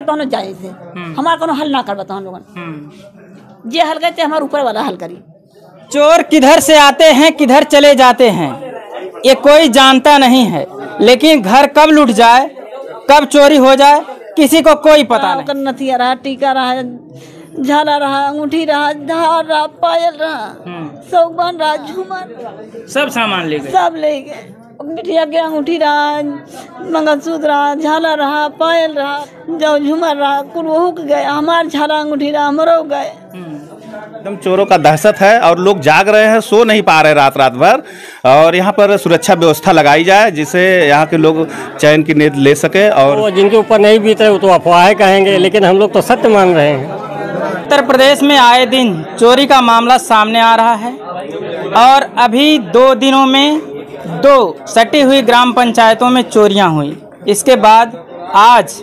तो जाए से हमारा कोनो हल ना कर बताओ लोगन जे हल करते हमारे ऊपर वाला हल करी। चोर किधर से आते हैं किधर चले जाते हैं ये कोई जानता नहीं है, लेकिन घर कब लूट जाए कब चोरी हो जाए किसी को कोई पता नहीं। नथिया रहा, टीका रहा, झाला रहा, अंगूठी रहा, धार रहा, पायल रहा, सौगन रहा, झूमर, सब सामान ले गए। सब ले गए। बिटिया के अंगूठी रहा, मंगलसूत्र रहा, झाला रहा, पायल रहा, जो झूमर रहा, कुल वो गए। हमार झाला अंगूठी रहा, हमरो गए। एकदम चोरों का दहशत है और लोग जाग रहे हैं, सो नहीं पा रहे रात रात भर। और यहाँ पर सुरक्षा व्यवस्था लगाई जाए जिससे यहाँ के लोग चैन की नींद ले सके। और जिनके ऊपर नहीं बीते वो तो अफवाहें कहेंगे, लेकिन हम लोग तो सत्य मान रहे हैं। उत्तर प्रदेश में आए दिन चोरी का मामला सामने आ रहा है और अभी 2 दिनों में 2 सटी हुई ग्राम पंचायतों में चोरियां हुई। इसके बाद आज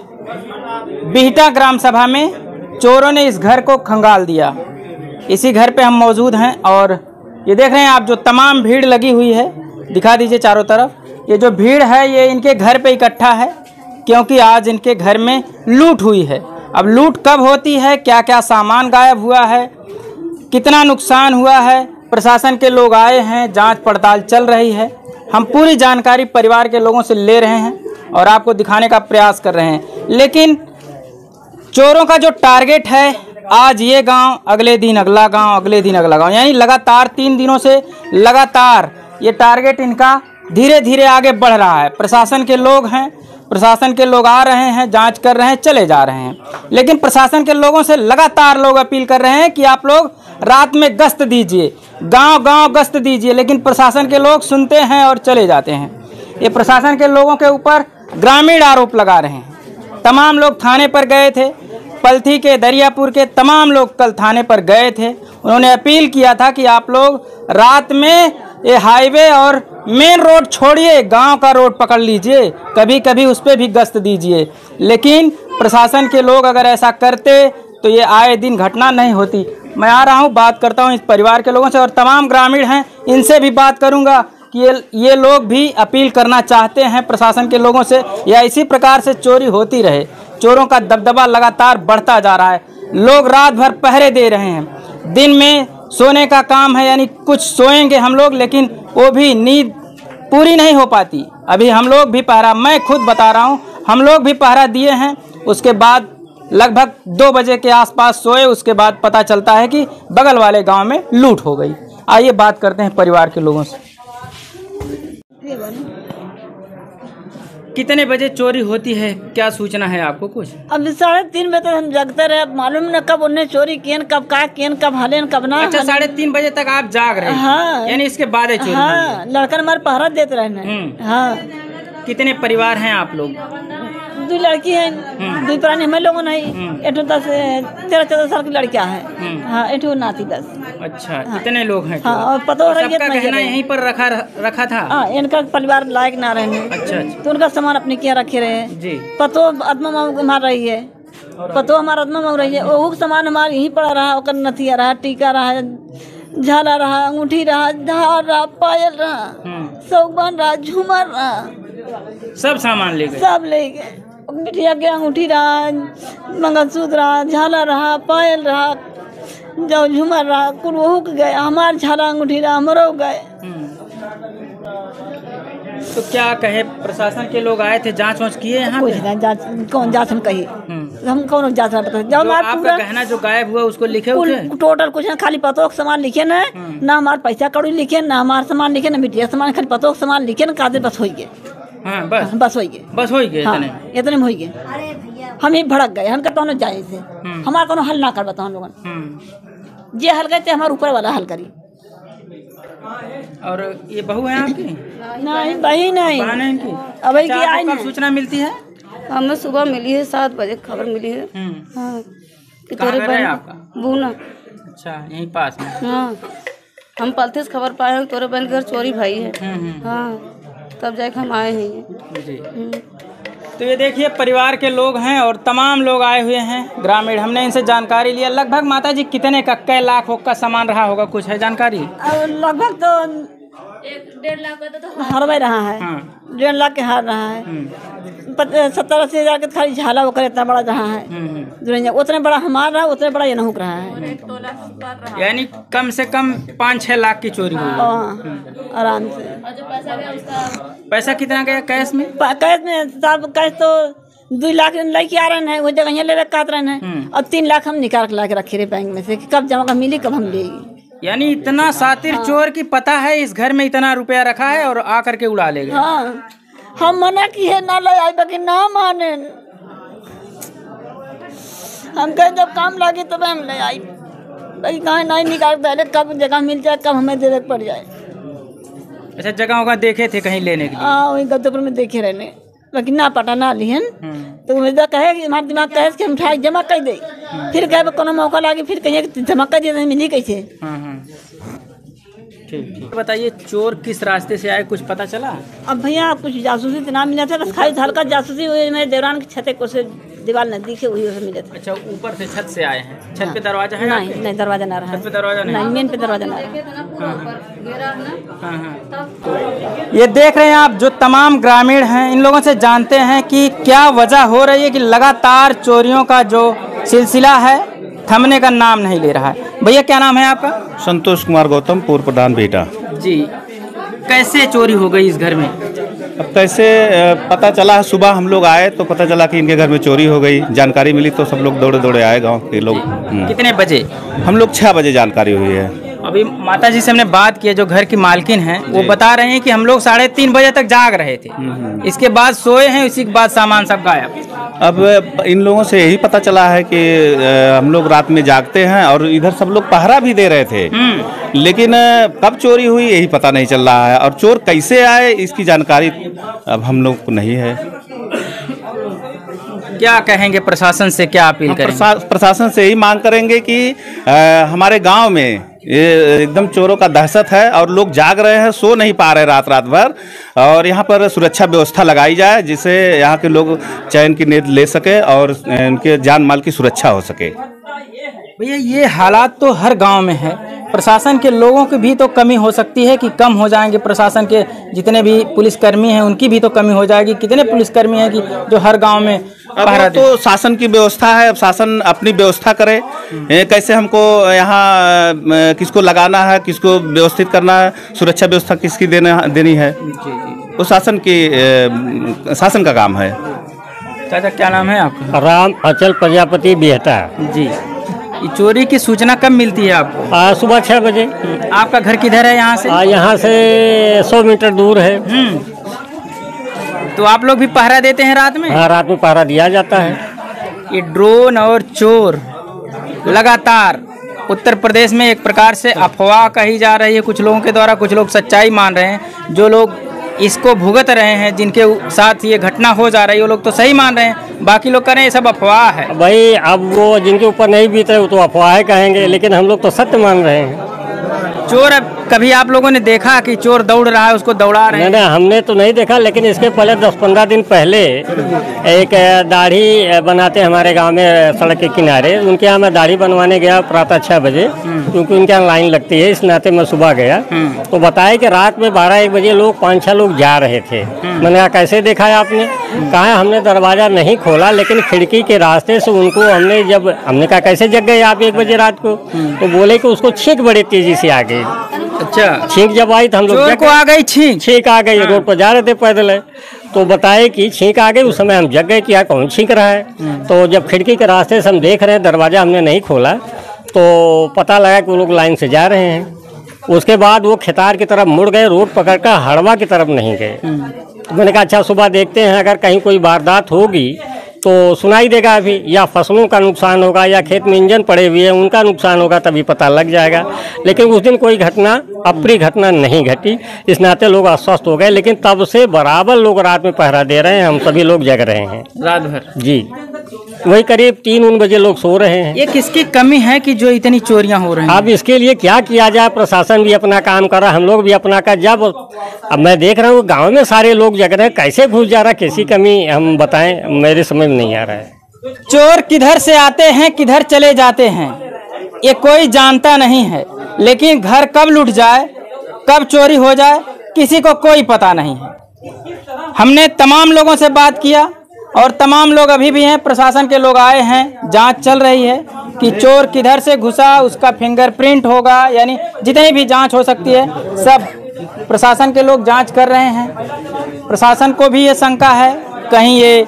बिहटा ग्राम सभा में चोरों ने इस घर को खंगाल दिया। इसी घर पे हम मौजूद हैं और ये देख रहे हैं आप जो तमाम भीड़ लगी हुई है, दिखा दीजिए चारों तरफ। ये जो भीड़ है ये इनके घर पे इकट्ठा है क्योंकि आज इनके घर में लूट हुई है। अब लूट कब होती है, क्या क्या सामान गायब हुआ है, कितना नुकसान हुआ है, प्रशासन के लोग आए हैं, जांच पड़ताल चल रही है। हम पूरी जानकारी परिवार के लोगों से ले रहे हैं और आपको दिखाने का प्रयास कर रहे हैं। लेकिन चोरों का जो टारगेट है, आज ये गांव, अगले दिन अगला गांव, अगले दिन अगला गांव, यानी लगातार 3 दिनों से लगातार ये टारगेट इनका धीरे धीरे आगे बढ़ रहा है। प्रशासन के लोग हैं, प्रशासन के लोग आ रहे हैं, जांच कर रहे हैं, चले जा रहे हैं। लेकिन प्रशासन के लोगों से लगातार लोग अपील कर रहे हैं कि आप लोग रात में गश्त दीजिए, गांव गांव गश्त दीजिए, लेकिन प्रशासन के लोग सुनते हैं और चले जाते हैं। ये प्रशासन के लोगों के ऊपर ग्रामीण आरोप लगा रहे हैं। तमाम लोग थाने पर गए थे, पलथी के, दरियापुर के तमाम लोग कल थाने पर गए थे। उन्होंने अपील किया था कि आप लोग रात में ये हाईवे और मेन रोड छोड़िए, गांव का रोड पकड़ लीजिए, कभी कभी उस पर भी गश्त दीजिए। लेकिन प्रशासन के लोग अगर ऐसा करते तो ये आए दिन घटना नहीं होती। मैं आ रहा हूँ, बात करता हूँ इस परिवार के लोगों से और तमाम ग्रामीण हैं, इनसे भी बात करूँगा कि ये लोग भी अपील करना चाहते हैं प्रशासन के लोगों से, या इसी प्रकार से चोरी होती रहे। चोरों का दबदबा लगातार बढ़ता जा रहा है। लोग रात भर पहरे दे रहे हैं, दिन में सोने का काम है, यानी कुछ सोएंगे हम लोग, लेकिन वो भी नींद पूरी नहीं हो पाती। अभी हम लोग भी पहरा, मैं खुद बता रहा हूँ, हम लोग भी पहरा दिए हैं। उसके बाद लगभग 2 बजे के आसपास सोए, उसके बाद पता चलता है कि बगल वाले गांव में लूट हो गई। आइए बात करते हैं परिवार के लोगों से। कितने बजे चोरी होती है, क्या सूचना है आपको कुछ? अब 3:30 बजे तक हम जगते रहे, मालूम न कब उन्हें चोरी किए, कब का किए, कब हलेन कब ना। अच्छा, 3:30 बजे तक आप जाग रहे हैं? हाँ। यानी इसके बाद है चोरी? हाँ, लड़का हमारे पहरा देते रहे। हाँ। कितने परिवार हैं आप लोग? 2 लड़की है, 2 पुरानी हमें लोगों नहीं, 13-14 साल की लड़कियां हैं। हाँ, 1 नाती बस। अच्छा, कितने लोग हैं? हाँ, और पता हो रहा है गहना यहीं पर रखा था? हाँ, इनका परिवार लायक ना रहने। अच्छा। तो उनका सामान अपने क्या रखे रहे जी। पतो आत्मा मार रही है, पतो हमारा आत्मा मार रही है। वो सामान हमारे यहीं पड़ा रहा, ओकर नथिया रहा, टीका रहा, झाला रहा, अंगूठी रहा, धार रहा, पायल रहा, सौगन रहा, झूमर रहा, सब सामान ले गए। सब ले गए। बिटिया के अंगूठी रहा, मंगलसूत्र रहा, झाला रहा, पायल रहा, जो झूमर रहा, कुल वो गए। हमार झाला अंगूठी रहा, हमरो गए। तो क्या कहे, प्रशासन के लोग आए थे, जांच वांच किए यहाँ? कुछ नहीं, जांच कौन जांच हम कही, हम कौन जांच बता। जब आपका गहना जो गायब हुआ उसको लिखे हुए? टोटल कुछ नहीं, खाली पतो का सामान लिखे ना, ना हमारे पैसा कौड़ी लिखे, ना हमारा सामान लिखे, ना बिटिया सामान, खाली पतो का सामान लिखे ना, कागज बस हो गए। हाँ, बस हो गए। इतने में हो गए। हम ही भड़क गए, हम कहते हैं जाए से हमारा कोनो हल ना कर बताओ लोगन जे हल करते हमारे ऊपर वाला हल करी। और ये बहू है आपकी? नहीं, बही नहीं। अब कब सूचना मिलती है? हमें सुबह मिली है, 7 बजे खबर मिली है। हाँ, कि कहाँ घर है आपका? बूना। अच्छा, यहीं पास में? हाँ, हम पलथे से खबर पाए हैं तोरे बहन घर चोरी भाई है। हाँ, तब जाके हम आए हैं जी। तो ये देखिए परिवार के लोग हैं और तमाम लोग आए हुए हैं ग्रामीण। हमने इनसे जानकारी लिया। लगभग माता जी कितने का, कै लाख का सामान रहा होगा, कुछ है जानकारी? लगभग तो 1.5 लाख का तो हारवे रहा है। 1.5 लाख के हार रहा है। 70-80 हजार के खाली झाला वो इतना बड़ा रहा है। उतने बड़ा हमार रहा, उतने बड़ा ये नहुक रहा है। यानी कम से कम 5-6 लाख की चोरी हुई। आराम से। और जो पैसा गया उसका पैसा कितना गया कैश में? कैश में साहब कैश तो 2 लाख लेके आ रहे हैं, वो जगह ले रखा रहे हैं। और 3 लाख हम निकाल के ला के रखे रहे बैंक में से, कब जमा का मिली कब हम लेगी। यानी इतना शातिर चोर की पता है इस घर में इतना रुपया रखा है और आकर के उड़ा ले गए। हाँ, हम मना किए ना ले आई, बाकी ना माने। हम कहे जब काम लगे तब हम ले आई, भाई कहाँ नहीं निकाल पहले कब जगह मिल जाए, कब हमें दे पड़ जाए। अच्छा, जगह होगा देखे थे कहीं लेने के लिए? हाँ, वही गद्दपुर में देखे रहने, लेकिन ना पता ना लिहन। तो मुझे कहे कि हमारा दिमाग कहे कि हम उठाए जमा कर दे, फिर कहे कोनो मौका लागे फिर कहिए जमा कर दिए मिली कैसे। ठीक। बताइए चोर किस रास्ते से आए, कुछ पता चला? अब भैया कुछ जासूसी तो ना मिला था, बस खाली हल्का जासूसी हुई। मेरे देवरान की छत को से दीवार नजदीक से हुई मिले थे। अच्छा, ऊपर से छत से आए हैं। छत पे दरवाजा है? नहीं दरवाजा ना रहा। छत पे दरवाजा नहीं, मेन पे दरवाजा ना रहा। ये देख रहे हैं आप, जो तमाम ग्रामीण हैं इन लोगों से जानते हैं कि क्या वजह हो रही है कि लगातार चोरियों का जो सिलसिला है थमने का नाम नहीं ले रहा है। भैया क्या नाम है आपका? संतोष कुमार गौतम, पूर्व प्रधान बेटा जी। कैसे चोरी हो गई इस घर में? अब कैसे पता चला, सुबह हम लोग आए तो पता चला कि इनके घर में चोरी हो गई। जानकारी मिली तो सब लोग दौड़े दौड़े आए गांव के लोग। कितने बजे? हम लोग 6 बजे जानकारी हुई है। अभी माता जी से हमने बात की, जो घर की मालकिन हैं वो बता रहे हैं कि हम लोग 3:30 बजे तक जाग रहे थे, इसके बाद सोए हैं, उसी के बाद सामान सब गायब। अब इन लोगों से यही पता चला है कि हम लोग रात में जागते हैं और इधर सब लोग पहरा भी दे रहे थे, लेकिन कब चोरी हुई यही पता नहीं चल रहा है। और चोर कैसे आए इसकी जानकारी अब हम लोग को नहीं है। क्या कहेंगे प्रशासन से, क्या अपील करेंगे? प्रशासन से यही मांग करेंगे कि हमारे गांव में ये एकदम चोरों का दहशत है और लोग जाग रहे हैं, सो नहीं पा रहे रात भर। और यहाँ पर सुरक्षा व्यवस्था लगाई जाए जिससे यहाँ के लोग चैन की नींद ले सके और उनके जान माल की सुरक्षा हो सके। भैया ये हालात तो हर गांव में है, प्रशासन के लोगों की भी तो कमी हो सकती है कि कम हो जाएंगे। प्रशासन के जितने भी पुलिसकर्मी हैं उनकी भी तो कमी हो जाएगी। कितने पुलिसकर्मी हैं कि जो हर गांव में पहरा दे? तो शासन की व्यवस्था है, अब शासन अपनी व्यवस्था करे। कैसे हमको यहाँ किसको लगाना है, किसको व्यवस्थित करना है, सुरक्षा व्यवस्था किसकी देनी है, वो शासन का काम है। चाचा क्या नाम है आपका? राम अचल प्रजापति बेहता जी। ये चोरी की सूचना कब मिलती है आपको? सुबह 6 बजे। आपका घर किधर है यहाँ से? यहाँ से 100 मीटर दूर है। तो आप लोग भी पहरा देते हैं रात में? हाँ, रात में पहरा दिया जाता है। ये ड्रोन और चोर लगातार उत्तर प्रदेश में एक प्रकार से अफवाह कही जा रही है कुछ लोगों के द्वारा, कुछ लोग सच्चाई मान रहे हैं। जो लोग इसको भुगत रहे हैं, जिनके साथ ये घटना हो जा रही है, वो लोग तो सही मान रहे हैं, बाकी लोग कह रहे हैं ये सब अफवाह है। भाई अब वो जिनके ऊपर नहीं बीत रहे वो तो अफवाह कहेंगे, लेकिन हम लोग तो सत्य मान रहे हैं। चोर, अब कभी आप लोगों ने देखा कि चोर दौड़ रहा है, उसको दौड़ा रहे हैं? नहीं, हमने तो नहीं देखा, लेकिन इसके पहले 10-15 दिन पहले एक दाढ़ी बनाते हमारे गांव में सड़क के किनारे, उनके यहाँ मैं दाढ़ी बनवाने गया प्रातः 6 बजे, क्योंकि उनके यहाँ लाइन लगती है, इस नाते मैं सुबह गया तो बताया कि रात में 12-1 बजे लोग 5-6 लोग जा रहे थे। मैंने कहा कैसे देखा है आपने? कहा हमने दरवाजा नहीं खोला, लेकिन खिड़की के रास्ते से उनको हमने कहा कैसे जग गए आप 1 बजे रात को? तो बोले कि उसको छींक बड़ी तेजी से आ गई। अच्छा, छींक जब आई तो हम लोग चोर को आ गई छींक आ गई। रोड पर जा रहे थे पैदल है, तो बताए कि छींक आ गई। उस समय हम जग गए कि यार कौन छींक रहा है। तो जब खिड़की के रास्ते से हम देख रहे हैं, दरवाजा हमने नहीं खोला, तो पता लगा कि वो लोग लाइन से जा रहे हैं। उसके बाद वो खेतार की तरफ मुड़ गए, रोड पकड़कर हड़वा की तरफ नहीं गए। तो मैंने कहा अच्छा सुबह देखते हैं, अगर कहीं कोई वारदात होगी तो सुनाई देगा अभी, या फसलों का नुकसान होगा या खेत में इंजन पड़े हुए हैं उनका नुकसान होगा, तभी पता लग जाएगा। लेकिन उस दिन कोई घटना, अप्रिय घटना नहीं घटी, इस नाते लोग आश्वस्त हो गए। लेकिन तब से बराबर लोग रात में पहरा दे रहे हैं, हम सभी लोग जग रहे हैं रात भर। जी, वही करीब 3-4 बजे लोग सो रहे हैं। ये किसकी कमी है कि जो इतनी चोरियां हो रही हैं? अब इसके लिए क्या किया जाए? प्रशासन भी अपना काम कर रहा है, हम लोग भी अपना कर। जब अब मैं देख रहा हूँ गांव में सारे लोग जग रहे हैं, कैसे घुस जा रहा है, किसी कमी हम बताएं, मेरे समझ में नहीं आ रहा है। चोर किधर से आते हैं, किधर चले जाते हैं, ये कोई जानता नहीं है। लेकिन घर कब लूट जाए, कब चोरी हो जाए, किसी को कोई पता नहीं है। हमने तमाम लोगों से बात किया और तमाम लोग अभी भी हैं, प्रशासन के लोग आए हैं, जांच चल रही है कि चोर किधर से घुसा, उसका फिंगरप्रिंट होगा, यानी जितनी भी जांच हो सकती है सब प्रशासन के लोग जांच कर रहे हैं। प्रशासन को भी ये शंका है कहीं ये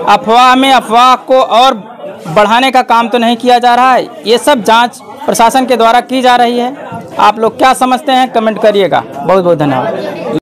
अफवाह को और बढ़ाने का काम तो नहीं किया जा रहा है। ये सब जांच प्रशासन के द्वारा की जा रही है। आप लोग क्या समझते हैं कमेंट करिएगा। बहुत बहुत धन्यवाद।